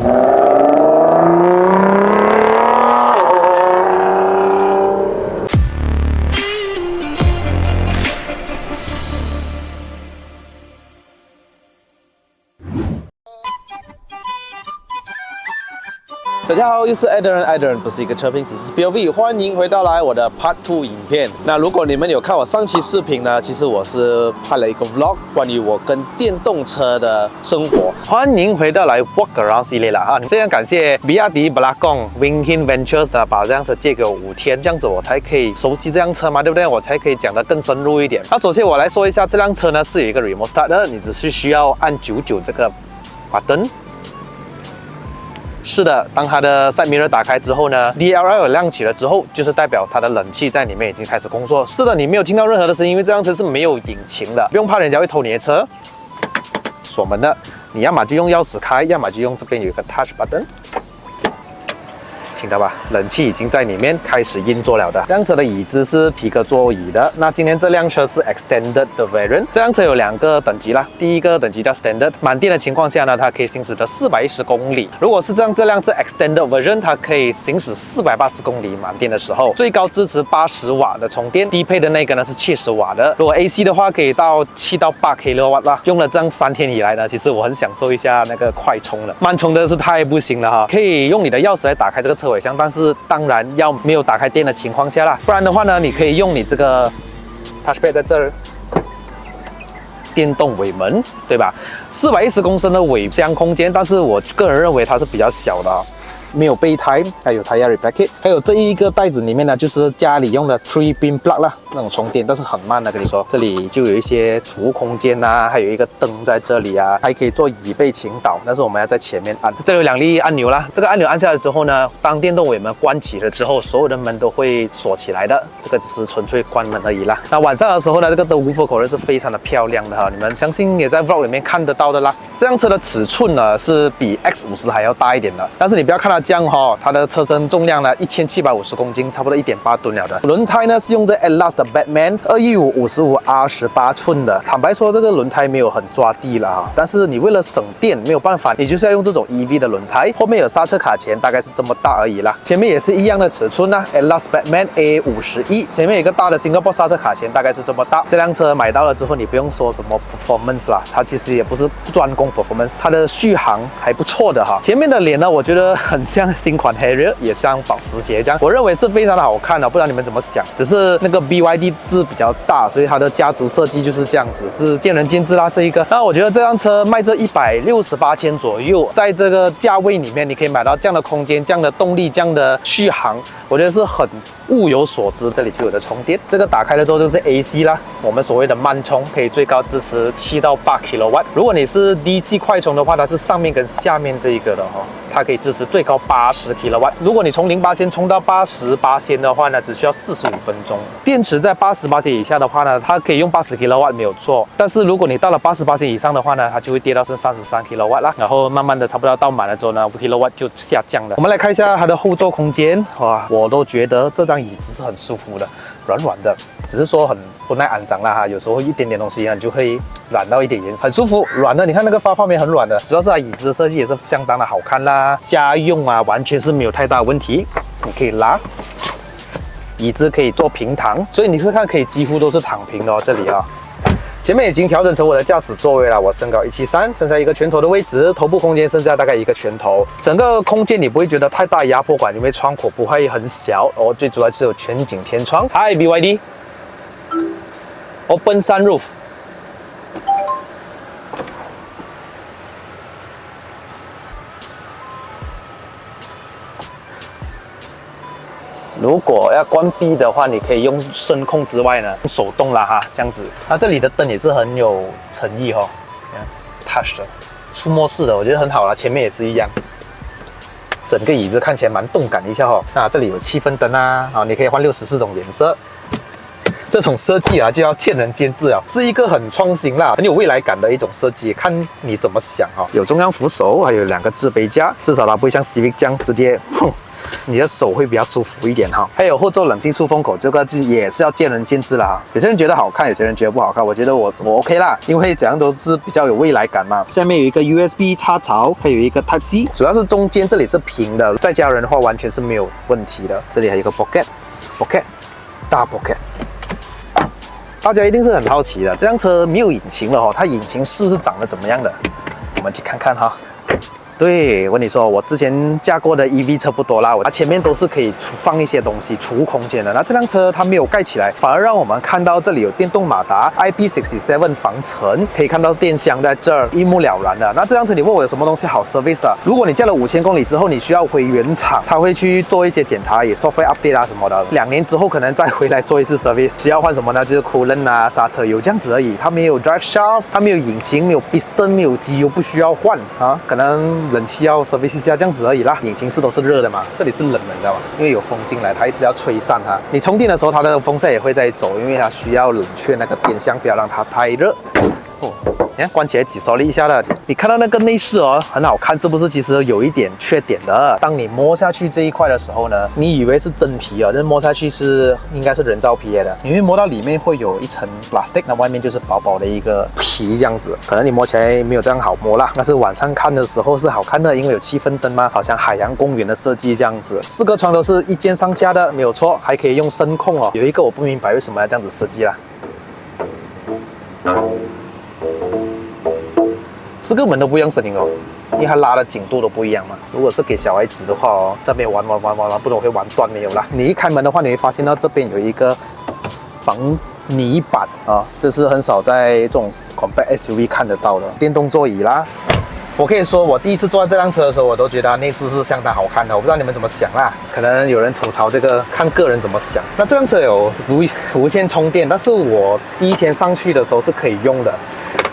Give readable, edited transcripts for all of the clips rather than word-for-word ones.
大家好，又是 Eden， 不是一个车评，只是 POV， 欢迎回到来我的 Part 2影片。那如果你们有看我上期视频呢，其实我是拍了一个 Vlog， 关于我跟电动车的生活。欢迎回到来 Walk Around 系列了哈。非常感谢比亚迪 Belakong Winghin Ventures 的把这辆车借给我5天，这样子我才可以熟悉这辆车嘛，对不对？我才可以讲得更深入一点。那首先我来说一下这辆车呢是有一个 Remote Start 的，你只是需要按99这个button。是的，当它的 side mirror 打开之后呢 ，DLL 亮起了之后，就是代表它的冷气在里面已经开始工作。是的，你没有听到任何的声音，因为这辆车是没有引擎的，不用怕人家会偷你的车。锁门的，你要么就用钥匙开，要么就用这边有一个 touch button。听到吧？冷气已经在里面开始运作了的。这辆车的椅子是皮革座椅的。那今天这辆车是 Extended 的 Variant。这辆车有2个等级啦。第一个等级叫 Standard， 满电的情况下呢，它可以行驶的410公里。如果是这辆是 Extended Version， 它可以行驶480公里满电的时候，最高支持80瓦的充电。低配的那个呢是70瓦的。如果 AC 的话，可以到7到8 kW 啦。用了这样3天以来呢，其实我很享受一下那个快充了。慢充的是太不行了哈。可以用你的钥匙来打开这个车尾箱，但是当然要没有打开电的情况下啦，不然的话呢，你可以用你这个 touchpad 在这儿，电动尾门，对吧？410公升的尾箱空间，但是我个人认为它是比较小的啊。没有备胎，还有 tire repackage， 还有这一个袋子里面呢，就是家里用的 3-pin plug 啦，那种充电，但是很慢的，跟你说，这里就有一些储物空间啊，还有一个灯在这里啊，还可以做椅背倾倒，但是我们要在前面按。这里有2粒按钮啦，这个按钮按下来之后呢，当电动尾门关起了之后，所有的门都会锁起来的，这个只是纯粹关门而已啦。那晚上的时候呢，这个无缝口热是非常的漂亮的哈，你们相信也在 vlog 里面看得到的啦。这辆车的尺寸呢是比 X50 还要大一点的，但是你不要看它这样哈，它的车身重量呢1750公斤，差不多1.8吨了的。轮胎呢是用这 Atlas 的 Batman 215/55R18寸的。坦白说，这个轮胎没有很抓地了哈，但是你为了省电，没有办法，你就是要用这种 EV 的轮胎。后面有刹车卡钳，大概是这么大而已啦。前面也是一样的尺寸啦 ，Atlas Batman A51，前面有一个大的 Single Box 刹车卡钳，大概是这么大。这辆车买到了之后，你不用说什么 performance 啦，它其实也不是专攻 performance， 它的续航还不错的哈。前面的脸呢，我觉得很像新款 Harrier， 也像保时捷这样，我认为是非常的好看的，不知道你们怎么想？只是那个 BYD 字比较大，所以它的家族设计就是这样子，是见仁见智啦。这一个，那我觉得这辆车卖这168千左右，在这个价位里面，你可以买到这样的空间、这样的动力、这样的续航，我觉得是很物有所值。这里就有的充电，这个打开了之后就是 AC 啦，我们所谓的慢充，可以最高支持7到8 kW。如果你是 DC 快充的话，它是上面跟下面这一个的哈。它可以支持最高80 kW。如果你从0%充到88%的话呢，只需要45分钟。电池在88%以下的话呢，它可以用80 kW 没有错。但是如果你到了88%以上的话呢，它就会跌到剩33 kW 啦。然后慢慢的差不多到满了之后呢，5 kW 就下降了。我们来看一下它的后座空间，哇，我都觉得这张椅子是很舒服的，软软的，只是说很不耐肮脏啦哈，有时候一点点东西呢，你就会染到一点颜色，很舒服，软的。你看那个方面很软的，主要是它椅子的设计也是相当的好看啦，家用啊完全是没有太大的问题。你可以拉，椅子可以做平躺，所以你是看可以几乎都是躺平的哦，这里啊。前面已经调整成我的驾驶座位了，我身高173，剩下一个拳头的位置，头部空间剩下大概一个拳头，整个空间你不会觉得太大压迫感，因为窗口不会很小哦，最主要是有全景天窗。Hi BYD Open Sunroof。如果要关闭的话，你可以用声控之外呢，手动啦哈，这样子。那这里的灯也是很有诚意哈，touch 的，触摸式的，我觉得很好啦。前面也是一样，整个椅子看起来蛮动感一下哈。那这里有气氛灯啊，你可以换64种颜色。这种设计啊，就要见仁见智啊，是一个很创新啦，很有未来感的一种设计，看你怎么想哈。有中央扶手，还有2个置杯架，至少它不会像 Civic 这样直接你的手会比较舒服一点哈。还有后座冷气出风口，这个就也是要见仁见智啦哈。有些人觉得好看，有些人觉得不好看。我觉得我 OK 啦，因为怎样都是比较有未来感嘛。下面有一个 USB 插槽，还有一个 Type C， 主要是中间这里是平的，在家人的话完全是没有问题的。这里还有一个 pocket， 大 pocket。大家一定是很好奇的，这辆车没有引擎了哦，它引擎室是长得怎么样的？我们去看看哈。对，我跟你说，我之前驾过的 EV 车不多啦，它前面都是可以放一些东西、储物空间的。那这辆车它没有盖起来，反而让我们看到这里有电动马达 IP67 防尘，可以看到电箱在这儿，一目了然的。那这辆车你问我有什么东西好 service 的？如果你驾了5000公里之后，你需要回原厂，它会去做一些检查，也 software update 啊什么的。2年之后可能再回来做一次 service， 需要换什么呢？就是 coolant 啊、刹车油这样子而已。它没有 drive shaft， 它没有引擎，没有 piston， 没有机油不需要换啊，可能冷气要 service 一下这样子而已啦。引擎室都是热的嘛，这里是冷的，你知道吗？因为有风进来，它一直要吹散它。你充电的时候，它的风扇也会在走，因为它需要冷却那个电箱，不要让它太热。哦，你看关起来挤收了一下的，你看到那个内饰哦，很好看，是不是？其实有一点缺点的。当你摸下去这一块的时候呢，你以为是真皮哦，但是摸下去是应该是人造皮来的。你会摸到里面会有一层 plastic， 那外面就是薄薄的一个皮这样子，可能你摸起来没有这样好摸啦。但是晚上看的时候是好看的，因为有气氛灯嘛，好像海洋公园的设计这样子。4个窗都是一键上下的，没有错，还可以用声控哦。有一个我不明白为什么要这样子设计啦。4个门都不一样声音哦，因为它拉的紧度都不一样嘛。如果是给小孩子的话哦，这边玩，不懂会玩断没有啦。你一开门的话，你会发现到这边有一个防泥板啊，这是很少在这种 compact SUV 看得到的。电动座椅啦，我可以说我第一次坐在这辆车的时候，我都觉得内饰是相当好看的。我不知道你们怎么想啦，可能有人吐槽这个，看个人怎么想。那这辆车有无线充电，但是我第一天上去的时候是可以用的，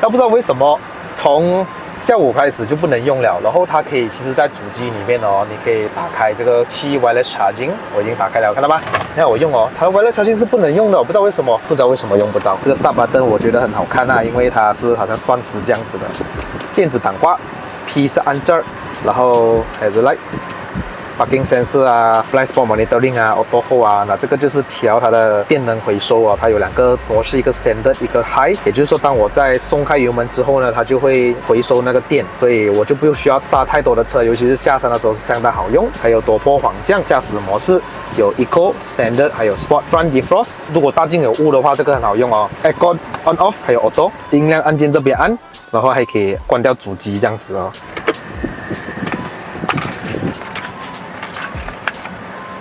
但不知道为什么从下午开始就不能用了。然后它可以，其实在主机里面哦，你可以打开这个wireless charging， 我已经打开了，看到吧？你看我用哦，它的 wireless charging 是不能用的，我不知道为什么，用不到。这个 start button 我觉得很好看啊，因为它是好像钻石这样子的。电子挡挂 ，P 是按这儿，然后还有 light。parking sensor 啊 blind spot monitoring 啊 auto hold 啊，那这个就是调它的电能回收啊，它有2个模式，一个 standard， 一个 high， 也就是说当我在松开油门之后呢，它就会回收那个电，所以我就不需要刹太多的车，尤其是下山的时候是相当好用。还有多波缓降驾驶模式，有 eco standard， 还有 sport front defrost， 如果大境有雾的话，这个很好用哦。aircon on off， 还有 auto， 音量按键这边按，然后还可以关掉主机这样子哦。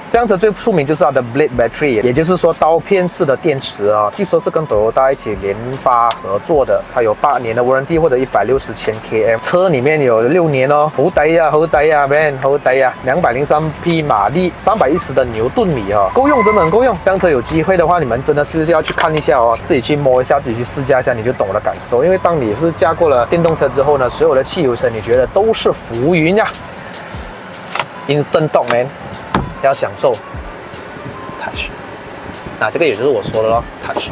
这辆车最出名就是它的 Blade Battery， 也就是说刀片式的电池啊，据说是跟 Toyota 一起联发合作的。它有8年的 warranty 或者160千 km， 车里面有6年哦。好抵啊，man， 好抵啊！203匹马力，310的牛顿米哦，够用，真的很够用。这辆车有机会的话，你们真的是要去看一下哦，自己去摸一下，自己去试驾一下，你就懂了感受。因为当你是驾过了电动车之后呢，所有的汽油声你觉得都是浮云呀。Instant Torque man。要享受 touch， 那这个也就是我说的咯 touch。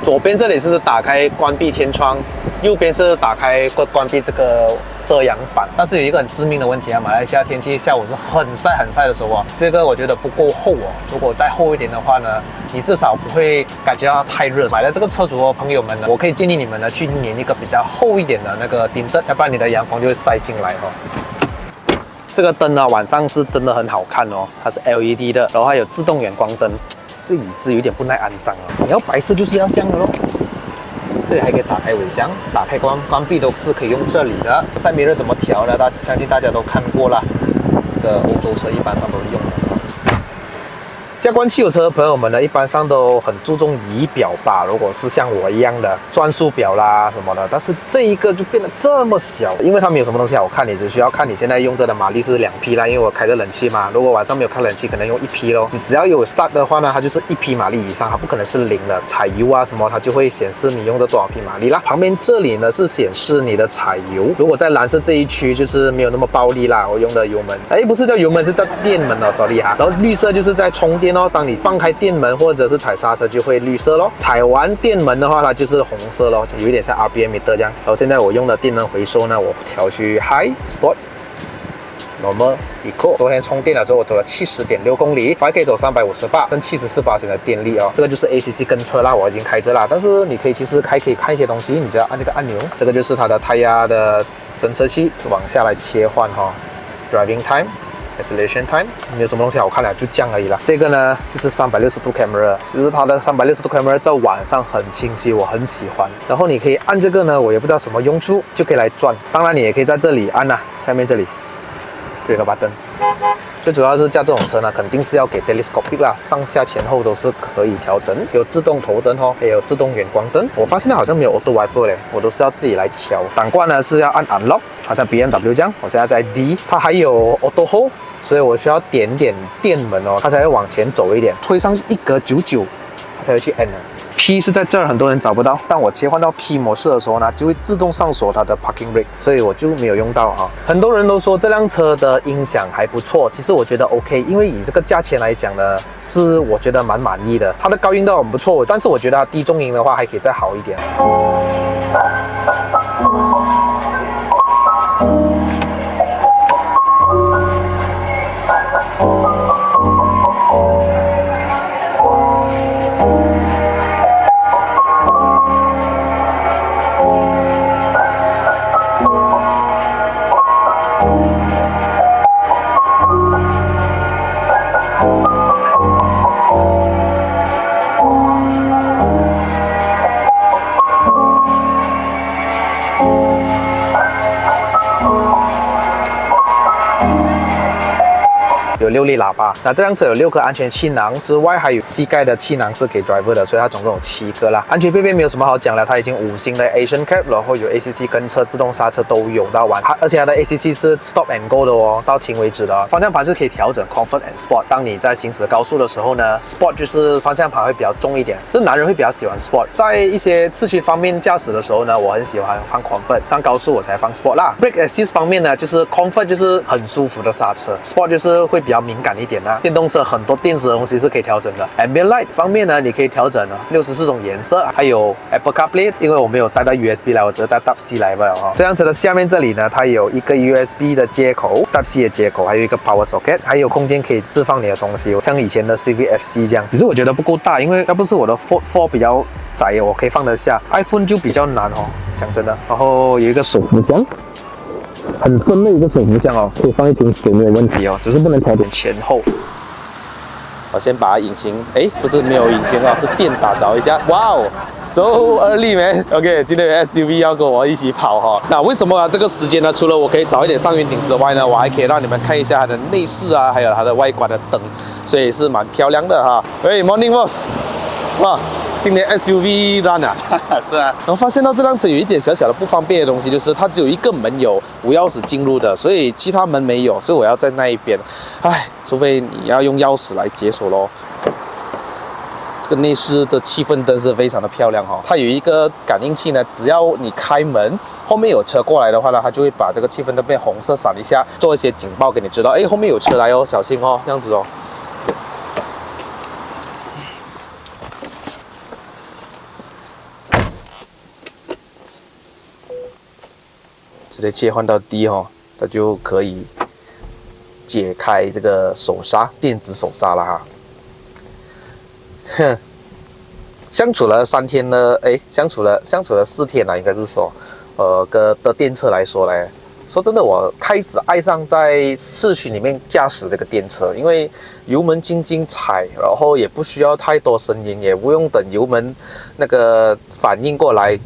左边这里是打开关闭天窗，右边是打开关闭这个遮阳板。但是有一个很致命的问题啊，马来西亚天气下午是很晒的时候啊，这个我觉得不够厚哦。如果再厚一点的话呢，你至少不会感觉到太热。买了这个车主的朋友们呢，我可以建议你们呢去粘一个比较厚一点的那个顶灯，要不然你的阳光就会晒进来哦。这个灯呢，晚上是真的很好看哦，它是 LED 的，然后还有自动远光灯。这椅子有点不耐安装哦，你要白色就是要这样的咯。这里还可以打开尾箱，打开关闭都是可以用这里的。side mirror 怎么调呢？相信大家都看过了，这个欧洲车一般上都用的。加官汽油车的朋友们呢，一般上都很注重仪表吧。如果是像我一样的转速表啦什么的，但是这一个就变得这么小，因为它没有什么东西好看，你只需要看你现在用着的马力是2匹啦，因为我开着冷气嘛。如果晚上没有开冷气，可能用1匹咯。你只要有 start 的话呢，它就是1匹马力以上，它不可能是0的。踩油啊什么，它就会显示你用着多少匹马力啦。旁边这里呢是显示你的踩油，如果在蓝色这一区就是没有那么暴力啦。我用的油门，不是叫油门，是叫电门哦 ，sorry 哈。然后绿色就是在充电哦，当你放开电门或者是踩刹车就会绿色咯，踩完电门的话它就是红色咯，有一点像 RPM meter 这样。然后现在我用的电能回收呢，我调去 High Sport Normal Eco。昨天充电了之后，我走了70.6公里，我还可以走358，跟74%的电力哦。这个就是 ACC 跟车啦，我已经开着啦。但是你可以其实还可以看一些东西，你只要按这个按钮，这个就是它的胎压的侦测器，往下来切换哈、Driving Time。Acceleration time 没有什么东西好看了，就这样而已啦。这个呢就是360度 camera， 其实它的360度 camera 在晚上很清晰，我很喜欢。然后你可以按这个呢，我也不知道什么用处，就可以来转。当然你也可以在这里按呐、下面这里这个 button。最主要是驾这种车呢，肯定是要给 telescopic 啦，上下前后都是可以调整，有自动头灯哦，也有自动远光灯。我发现好像没有 auto wiper 嘞，我都是要自己来调。档冠呢是要按 unlock， 好像 BMW 这样，我现在在 D， 它还有 auto hold。所以我需要点电门哦，它才会往前走一点，推上去1格99，它才会去 N 啊。P 是在这儿，很多人找不到。当我切换到 P 模式的时候呢，就会自动上锁它的 parking brake， 所以我就没有用到啊。很多人都说这辆车的音响还不错，其实我觉得 OK， 因为以这个价钱来讲呢，是我觉得蛮满意的。它的高音都很不错，但是我觉得它低中音的话还可以再好一点。有6粒喇叭，那这辆车有6颗安全气囊之外，还有膝盖的气囊是给 driver 的，所以它总共有7个啦。安全配备没有什么好讲了，它已经5星的 Asian Cap， 然后有 ACC 跟车、自动刹车都有到完，而且它的 ACC 是 Stop and Go 的哦，到停为止的。方向盘是可以调整 Comfort and Sport， 当你在行驶高速的时候呢 ，Sport 就是方向盘会比较重一点，就是男人会比较喜欢 Sport。在一些市区方面驾驶的时候呢，我很喜欢放 Comfort， 上高速我才放 Sport 啦。Brake Assist 方面呢，就是 Comfort 就是很舒服的刹车 ，Sport 就是会比较敏感一点啦。电动车很多电子的东西是可以调整的。Ambient Light 方面呢，你可以调整64种颜色，还有 Apple CarPlay， 因为我没有带到 USB 来，我只是带 Type C 来罢了哈。这辆车的下面这里呢，它有一个 USB 的接口 ，Type C 的接口，还有一个 Power Socket， 还有空间可以置放你的东西，像以前的 CVFC 这样。可是我觉得不够大，因为要不是我的 Fold 4比较窄，我可以放得下。iPhone 就比较难哦，讲真的。然后有一个手扶箱。很深的一个手扶箱哦，可以放一瓶水没有问题哦，只是不能调点前后。我先把引擎，不是没有引擎啊，是电打着一下。哇哦 ，so early man。OK， 今天有 SUV 要跟我一起跑哈。那为什么这个时间呢？除了我可以早一点上云顶之外呢，我还可以让你们看一下它的内饰啊，还有它的外观的灯，所以是蛮漂亮的哈。喂 ，Morning boss， 哇。今年 SUV run 啊，是啊，然后发现到这辆车有一点小小的不方便的东西，就是它只有一个门有无钥匙进入的，所以其他门没有，所以我要在那一边，除非你要用钥匙来解锁咯。这个内饰的气氛灯是非常的漂亮哈，它有一个感应器呢，只要你开门，后面有车过来的话呢，它就会把这个气氛灯变红色闪一下，做一些警报给你知道，后面有车来哦，小心哦，这样子哦。直接切换到 D 哈，它就可以解开这个手刹，电子手刹了哈。哼，相处了3天呢，相处了4天了，应该是说，的电车来说呢，说真的，我开始爱上在市区里面驾驶这个电车，因为油门轻轻踩，然后也不需要太多声音，也不用等油门那个反应过来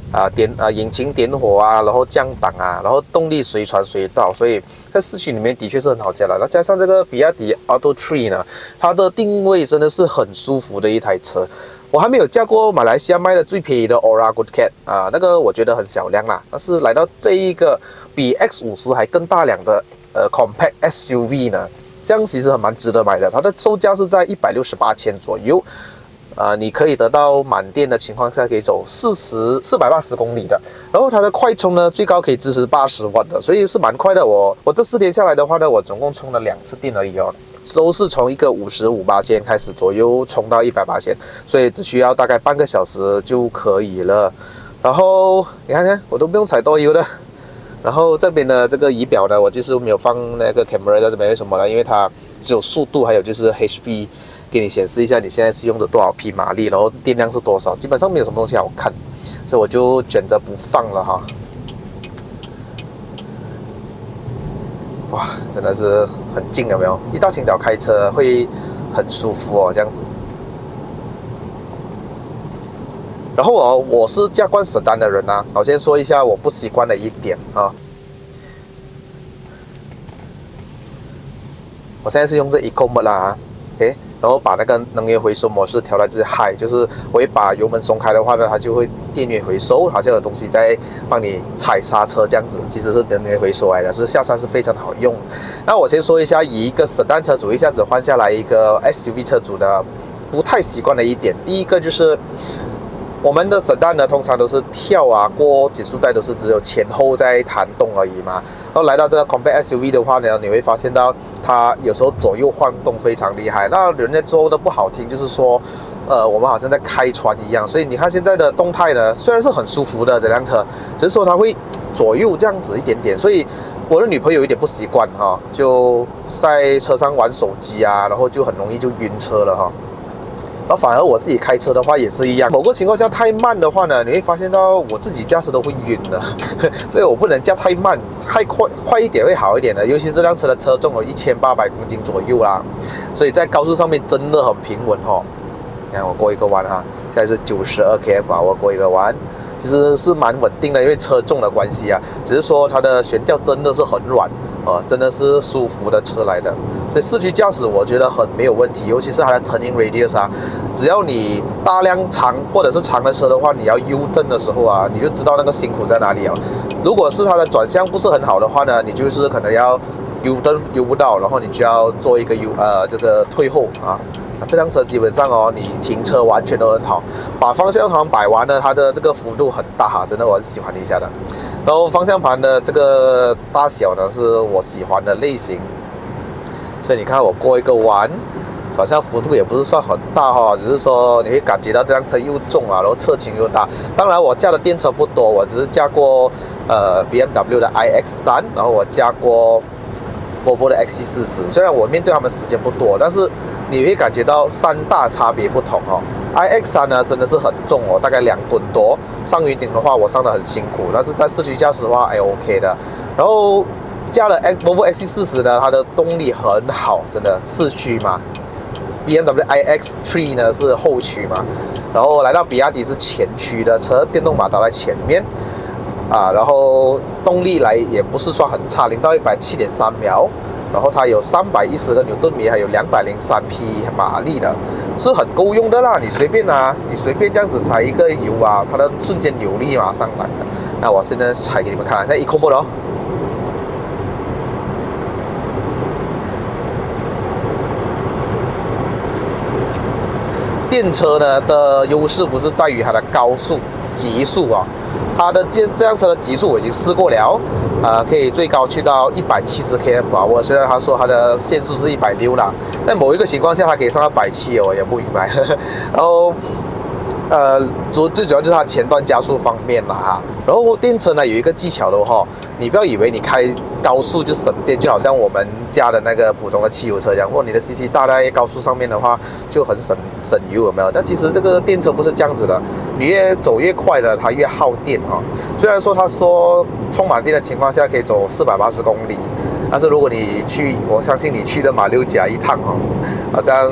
引擎点火啊，然后降档啊，然后动力随传随到，所以在市区里面的确是很好驾的。那加上这个比亚迪 Auto 3呢，它的定位真的是很舒服的一台车。我还没有驾过马来西亚卖的最便宜的 Aura Good Cat 啊，那个我觉得很小辆啦，但是来到这一个比 X50还更大辆的Compact SUV 呢，这样其实很蛮值得买的。它的售价是在168千左右，你可以得到满电的情况下可以走480公里的，然后它的快充呢最高可以支持80瓦的，所以是蛮快的。我这4天下来的话呢，我总共充了2次电而已哦。都是从一个55%开始左右充到100%，所以只需要大概半个小时就可以了。然后你看看，我都不用踩多油的，然然后这边的这个仪表呢，我就是没有放那个 camera 在这边，为什么呢？因为它只有速度，还有就是 HP 给你显示一下你现在是用的多少匹马力，然后电量是多少，基本上没有什么东西好看，所以我就选择不放了哈。哇，真的是很静，有没有？一大清早开车会很舒服哦，这样子。然后我是驾惯sedan的人啊，我先说一下我不习惯的一点啊。我现在是用这 Eco Mode 啦，OK，然后把那个能源回收模式调到至 High， 就是我一把油门松开的话呢，它就会电源回收，好像有东西在帮你踩刹车这样子，其实是能源回收来的，是下山是非常好用。那我先说一下，以一个sedan车主一下子换下来一个 SUV 车主的不太习惯的一点，第一个就是我们的sedan呢，通常都是跳啊过减速带都是只有前后在弹动而已嘛。然后来到这个 compact SUV 的话呢，你会发现到它有时候左右晃动非常厉害。那人家说的不好听，就是说，我们好像在开船一样。所以你看现在的动态呢，虽然是很舒服的这辆车，只是说它会左右这样子一点点。所以我的女朋友有点不习惯哈，就在车上玩手机啊，然后就很容易就晕车了哈。然后反而我自己开车的话也是一样，某个情况下太慢的话呢，你会发现到我自己驾驶都会晕的，所以我不能驾太慢，太快一点会好一点的。尤其这辆车的车重有1800公斤左右啦，所以在高速上面真的很平稳哈。你看我过一个弯哈，现在是92 km 把握过一个弯，其实是蛮稳定的，因为车重的关系啊，只是说它的悬吊真的是很软。真的是舒服的车来的，所以市区驾驶我觉得很没有问题，尤其是它的 turning radius 啊，只要你大量长或者是长的车的话，你要 U turn 的时候啊，你就知道那个辛苦在哪里啊。如果是它的转向不是很好的话呢，你就是可能要 U turn U 不到，然后你就要做一个这个退后啊。这辆车基本上哦，你停车完全都很好，把方向盘摆完呢，它的这个幅度很大哈，真的我是喜欢一下的。然后方向盘的这个大小呢，是我喜欢的类型，所以你看我过一个弯，转向幅度也不是算很大哈，只是说你会感觉到这辆车又重啊，然后侧倾又大。当然我驾的电车不多，我只是驾过BMW 的 iX3，然后我驾过Volvo 的XC40，虽然我面对他们时间不多，但是你会感觉到3大差别不同哦。iX3 呢真的是很重哦，大概2吨多。上云顶的话，我上得很辛苦，但是在市区驾驶的话还 OK 的。然后加了 Volvo XC40 呢，它的动力很好，真的市区嘛。BMW iX3 呢是后驱嘛，然后来到比亚迪是前驱的车，电动马达在前面啊，然后动力来也不是算很差，0到100 7.3秒。然后它有310个牛顿米，还有203匹马力的，是很够用的啦。你随便这样子踩一个油啊，它的瞬间扭力马上来的。那我现在踩给你们看，在 Eco Mode 哦。电车呢的优势不是在于它的高速、极速啊，它的这辆车的极速我已经试过了。可以最高去到170 km 把握，虽然他说他的限速是160啦，在某一个情况下它可以上到170，我也不明白。然后，最主要就是它前段加速方面啦哈。然后电车呢有一个技巧的哈，你不要以为你开高速就省电，就好像我们家的那个普通的汽油车一样，或你的 CC 大在高速上面的话就很省油，有没有？但其实这个电车不是这样子的，你越走越快的，它越耗电哈。虽然说他说充满电的情况下可以走480公里，但是如果你去，我相信你去的马六甲一趟哈，好像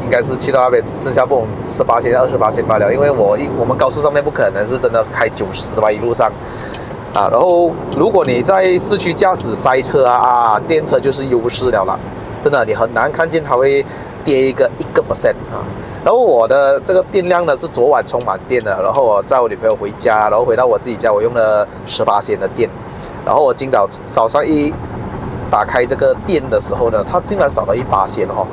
应该是去到那边剩下不懂18%、28%罢了，因为我们高速上面不可能是真的开90吧，一路上啊。然后如果你在市区驾驶塞车啊，电车就是优势了啦，真的你很难看见它会跌一个%啊。然后我的这个电量呢是昨晚充满电的，然后我载我女朋友回家，然后回到我自己家，我用了18%的电，然后我今早上一打开这个电的时候呢，它竟然少了1%哈，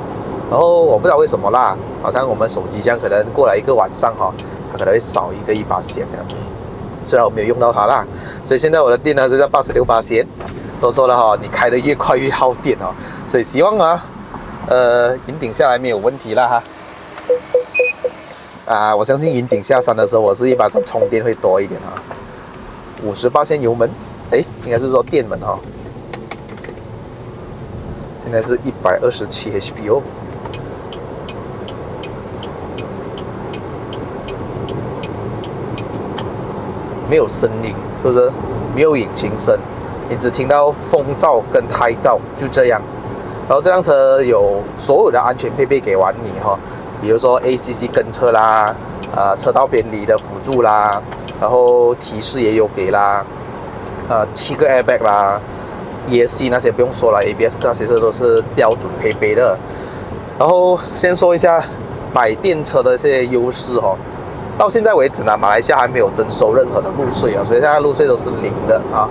然后我不知道为什么啦，好像我们手机这样可能过来一个晚上哈，它可能会少一个1%这样子，虽然我没有用到它啦，所以现在我的电呢是在86%，都说了哈，你开得越快越耗电哈，所以希望啊，云顶下来没有问题啦哈。我相信云顶下山的时候，我是一般上充电会多一点啊。58%油门，应该是说电门哈。现在是127 HP 哦。没有声音，是不是？没有引擎声，你只听到风噪跟胎噪，就这样。然后这辆车有所有的安全配备给完你哈，比如说 ACC 跟车啦，车道偏离的辅助啦，然后提示也有给啦，7个 airbag 啦 ，ESC 那些不用说了 ，ABS 那些都是标准配备的。然后先说一下买电车的这些优势哈。到现在为止呢，马来西亚还没有征收任何的路税啊，所以现在路税都是0的啊。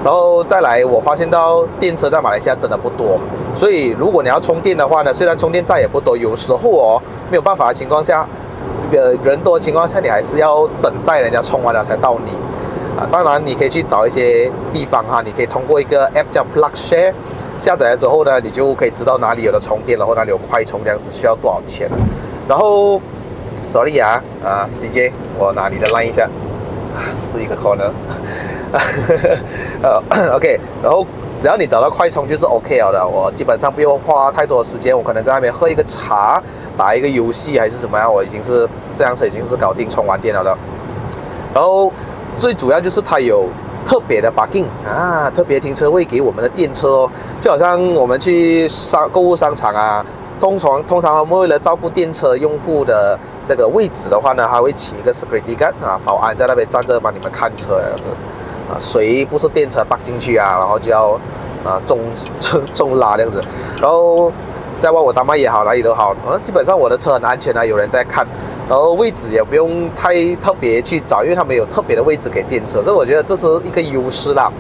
然后再来，我发现到电车在马来西亚真的不多，所以如果你要充电的话呢，虽然充电站也不多，有时候没有办法的情况下，人多的情况下，你还是要等待人家充完了才到你啊。当然，你可以去找一些地方哈，你可以通过一个 app 叫 Plug Share 下载了之后呢，你就可以知道哪里有的充电，然后哪里有快充，这样子需要多少钱。然后，sorry CJ， 我拿你的 line 一下，是一个 corner。OK， 然后只要你找到快充就是 OK 了的。我基本上不用花太多的时间，我可能在那边喝一个茶，打一个游戏还是什么样，我已经是这辆车已经是搞定充完电了的。然后最主要就是它有特别的 parking 特别停车位给我们的电车哦，就好像我们去购物商场啊。通常我们为了照顾电车用户的这个位置的话呢，还会请一个 security guard 保安在那边站着帮你们看车这样子谁不是电车绑进去然后就要重拉这样子，然后在万我大妈也好，哪里都好基本上我的车很安全有人在看，然后位置也不用太特别去找，因为他们有特别的位置给电车，所以我觉得这是一个优势啦。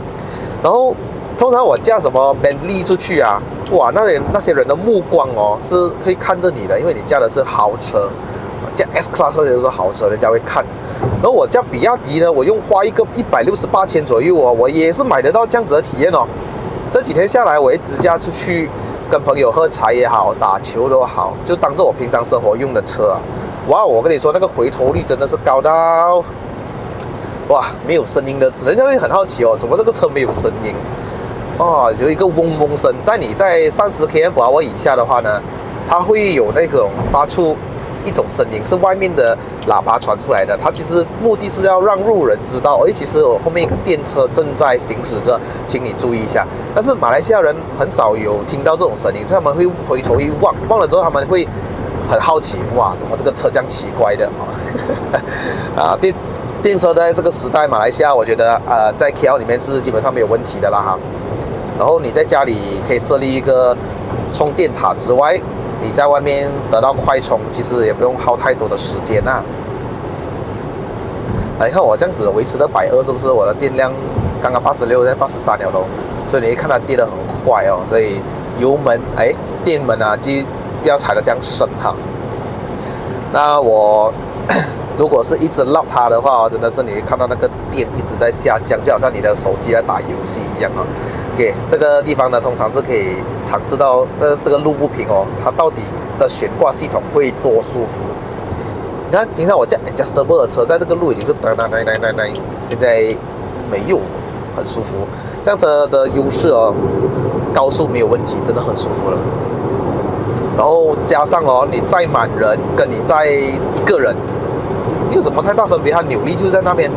然后通常我驾什么 Bentley 出去哇，那些人的目光是可以看着你的，因为你驾的是豪车，驾 S Class 这些都是豪车，人家会看。然后我驾比亚迪呢，我花一个168千左右我也是买得到这样子的体验这几天下来，我一直驾出去跟朋友喝茶也好，打球都好，就当做我平常生活用的车哇，我跟你说，那个回头率真的是高到哇，没有声音的，人家会很好奇怎么这个车没有声音？有一个嗡嗡声，你在30 km/h 以下的话呢，它会有那种发出一种声音，是外面的喇叭传出来的。它其实目的是要让路人知道，其实我后面一个电车正在行驶着，请你注意一下。但是马来西亚人很少有听到这种声音，所以他们会回头一望，望了之后他们会很好奇，哇，怎么这个车这样奇怪的电车在这个时代，马来西亚我觉得在 KL 里面是基本上没有问题的啦然后你在家里可以设立一个充电塔之外，你在外面得到快充，其实也不用耗太多的时间你看我这样子维持的120，是不是我的电量刚刚86，现在83了都，所以你看它跌得很快所以油门电门就不要踩得这样深那我如果是一直绕它的话真的是你会看到那个电一直在下降，就好像你的手机在打游戏一样OK， 这个地方呢，通常是可以尝试到这个路不平它到底的悬挂系统会多舒服。你看，平常我驾 adjustable 的车，在这个路已经是现在没有很舒服。这辆车的优势高速没有问题，真的很舒服了。然后加上你载满人跟你载一个人，没有什么太大分别，它扭力就在那边，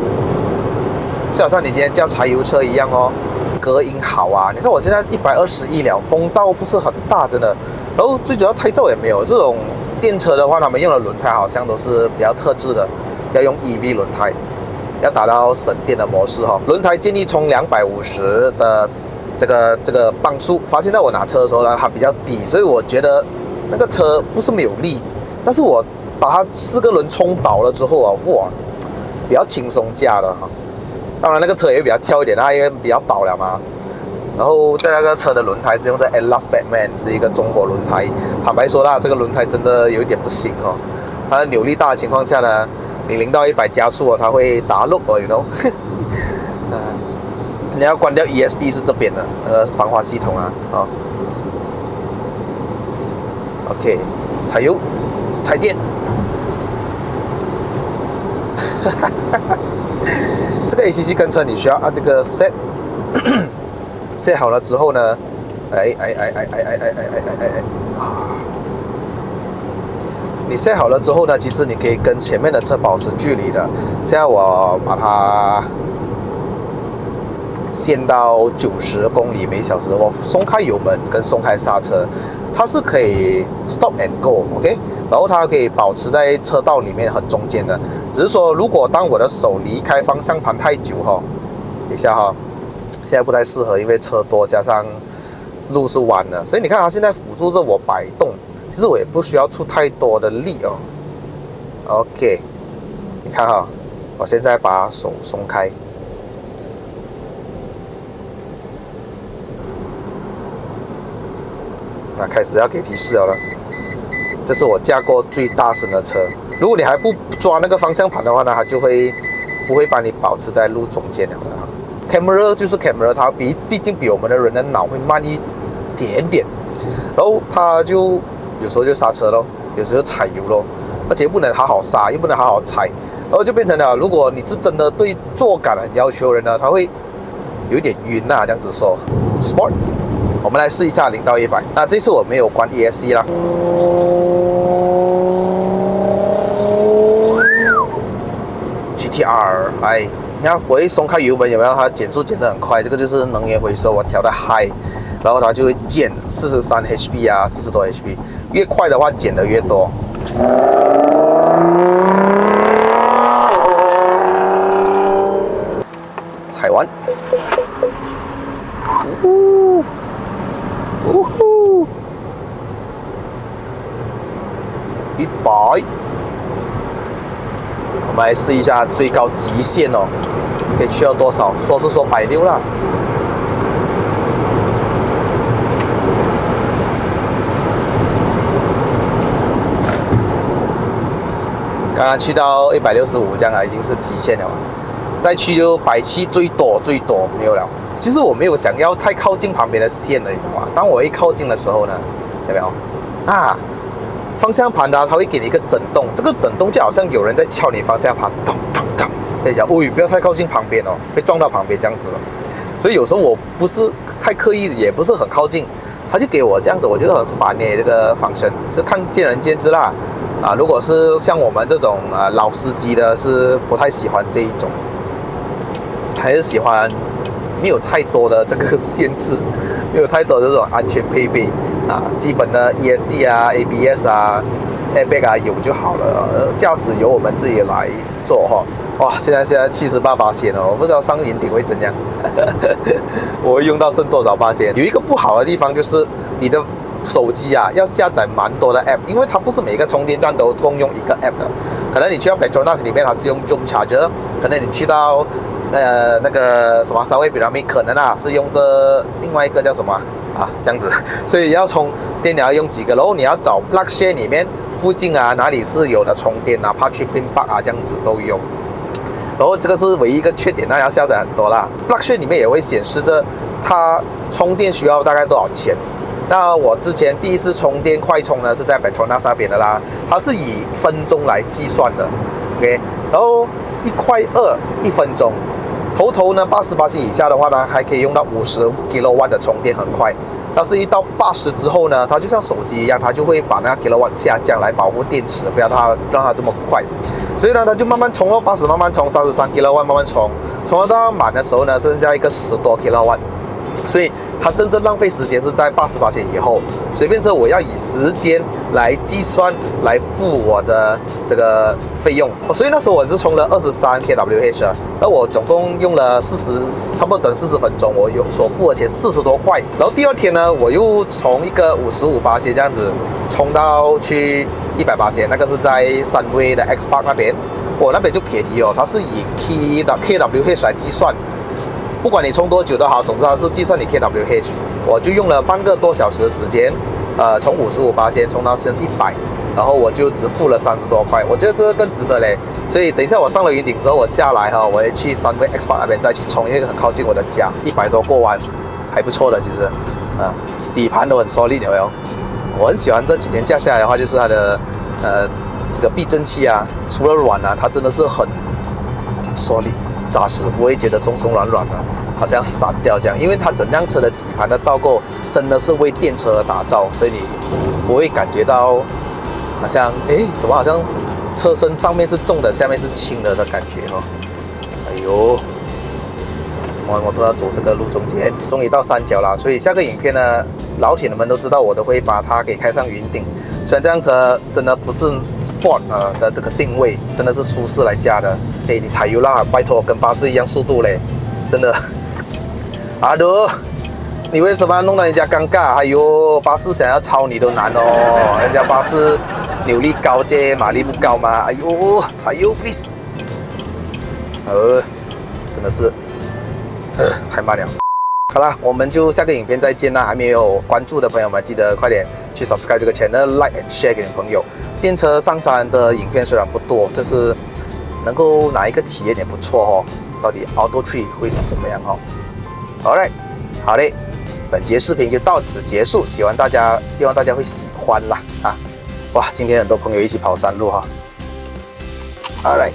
就好像你今天驾柴油车一样隔音好你看我现在121了，风噪不是很大，真的。然后最主要胎噪也没有。这种电车的话，他们用的轮胎好像都是比较特制的，要用 EV 轮胎，要达到省电的模式轮胎建议充250的这个磅数。发现在我拿车的时候呢，它比较低，所以我觉得那个车不是没有力，但是我把它4个轮充饱了之后哇，比较轻松驾了当然那个车也比较跳一点因为比较饱了嘛。然后在那个车的轮胎是用在 Atlas Batman， 是一个中国轮胎。坦白说啦，这个轮胎真的有一点不行它的扭力大的情况下呢，你0到100加速它会打漏you know 你要关掉 ESP 是这边的那个防滑系统OK， 踩油踩电这个 ACC 跟车你需要按这个 set set 好了之后呢，你 set 好了之后呢，其实你可以跟前面的车保持距离的。现在我把它限到90公里每小时，我松开油门跟松开刹车，它是可以 stop and go，OK，然后它可以保持在车道里面很中间的。只是说，如果当我的手离开方向盘太久哈，等一下哈，现在不太适合，因为车多加上路是弯的，所以你看它现在辅助着我摆动，其实我也不需要出太多的力哦。OK， 你看哈，我现在把手松开。那开始要给提示了，这是我驾过最大声的车。如果你还不抓那个方向盘的话呢，它就会不会把你保持在路中间了的。Camera 就是 camera， 它毕竟比我们的人的脑会慢一点点，然后它就有时候就刹车咯，有时候踩油咯，而且不能好好刹，又不能好好踩，然后就变成了，如果你是真的对坐感很要求的人呢，他会有一点晕啊，这样子说。Sport。我们来试一下0到100。那这次我没有关 ESC 啦。GTR， 哎，你看我一松开油门，有没有？它减速减得很快，这个就是能源回收，我调的 high， 然后它就会减43 HP 啊，40多 HP， 越快的话减的越多。踩完。100，我们来试一下最高极限哦，可以去到多少？说是说160啦。刚刚去到165，这样啊，已经是极限了嘛。再去就170，最多没有了。其实我没有想要太靠近旁边的线了，你知道吗？当我一靠近的时候呢，有没有？啊，方向盘呢，它会给你一个震动，这个震动就好像有人在敲你方向盘，咚咚咚。跟你讲，喂，不要太靠近旁边哦，会撞到旁边这样子。所以有时候我不是太刻意，也不是很靠近，他就给我这样子，我觉得很烦耶。这个方向是看见仁见智啦。啊，如果是像我们这种老司机的，是不太喜欢这一种，还是喜欢没有太多的这个限制，没有太多的这种安全配备啊，基本的 ESC 啊、ABS 啊、airbag 啊有就好了，驾驶由我们自己来做哈。哇，现在78%哦，我不知道上云顶会怎样，我会用到剩多少%？有一个不好的地方就是你的手机啊要下载蛮多的 app， 因为它不是每个充电站都共用一个 app 的，可能你去到 Petronas 里面它是用 Zoom Charger， 可能你去到那个什么稍微比较没可能啊，是用这另外一个叫什么啊这样子，所以要充电你要用几个，然后你要找 Plug Share 里面附近啊哪里是有的充电啊 Parking Park 啊这样子都有。然后这个是唯一一个缺点，那要下载很多啦。Plug Share 里面也会显示着它充电需要大概多少钱。那我之前第一次充电快充呢是在 Petronas 那边的啦，它是以分钟来计算的 ，OK， 然后1.21分钟，头呢80%以下的话呢，还可以用到50 kW 的充电，很快。但是一到80之后呢，它就像手机一样，它就会把那个 kW 下降来保护电池，不要让它这么快。所以呢，它就慢慢充到80，慢慢充33 kW， 慢慢充到满的时候呢，剩下一个10多 kW。所以它真正浪费时间是在80%以后，所以变成我要以时间来计算来付我的这个费用，所以那时候我是充了23 kWh， 而我总共用了差不多整40分钟，我有所付的钱40多块。然后第二天呢，我又从一个55%这样子充到去100%，那个是在三威的 X Park 那边，我那边就便宜哦，它是以 kWh 来计算。不管你充多久都好，总之它是计算你 kWh， 我就用了半个多小时的时间，从55%充到100，然后我就只付了30多块，我觉得这个更值得嘞。所以等一下我上了云顶之后，我下来哈，我会去三威 X Park 那边再去充，因为很靠近我的家，100多过弯，还不错的其实，底盘都很 solid 有没有？我很喜欢这几天驾下来的话，就是它的这个避震器啊，除了软啊，它真的是很 solid。扎实，不会觉得松松软软的。好像散掉这样，因为它整辆车的底盘的造构真的是为电车而打造，所以你不会感觉到好像怎么好像车身上面是重的，下面是轻的感觉哈。哎呦，我都要走这个路中间，终于到山脚了。所以下个影片呢，老铁们都知道我都会把它给开上云顶。虽然这辆车真的不是 Sport 的这个定位，真的是舒适来加的。你踩油啦，拜托跟巴士一样速度嘞，真的。阿德，你为什么要弄到人家尴尬？哎呦，巴士想要超你都难哦，人家巴士扭力高啫，马力不高嘛。哎呦，踩油 please。真的是，太慢了。好啦，我们就下个影片再见啦！还没有关注的朋友们，记得快点去 subscribe 这个 channel，like and share 给你朋友。电车上山的影片虽然不多，这是能够拿一个体验也不错哦。到底 Auto Tree 会是怎么样哦 ？Alright， 好嘞，本节视频就到此结束，希望大家会喜欢啦啊！哇，今天很多朋友一起跑山路哈。Alright，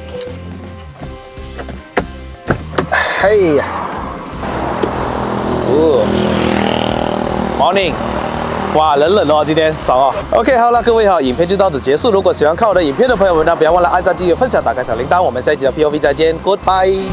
嘿呀。Morning， 哇，冷冷哦，今天爽哦。OK， 好了，各位哈，影片就到此结束。如果喜欢看我的影片的朋友们呢，不要忘了按赞、订阅、分享、打开小铃铛。我们下一集的 POV 再见 ，Goodbye。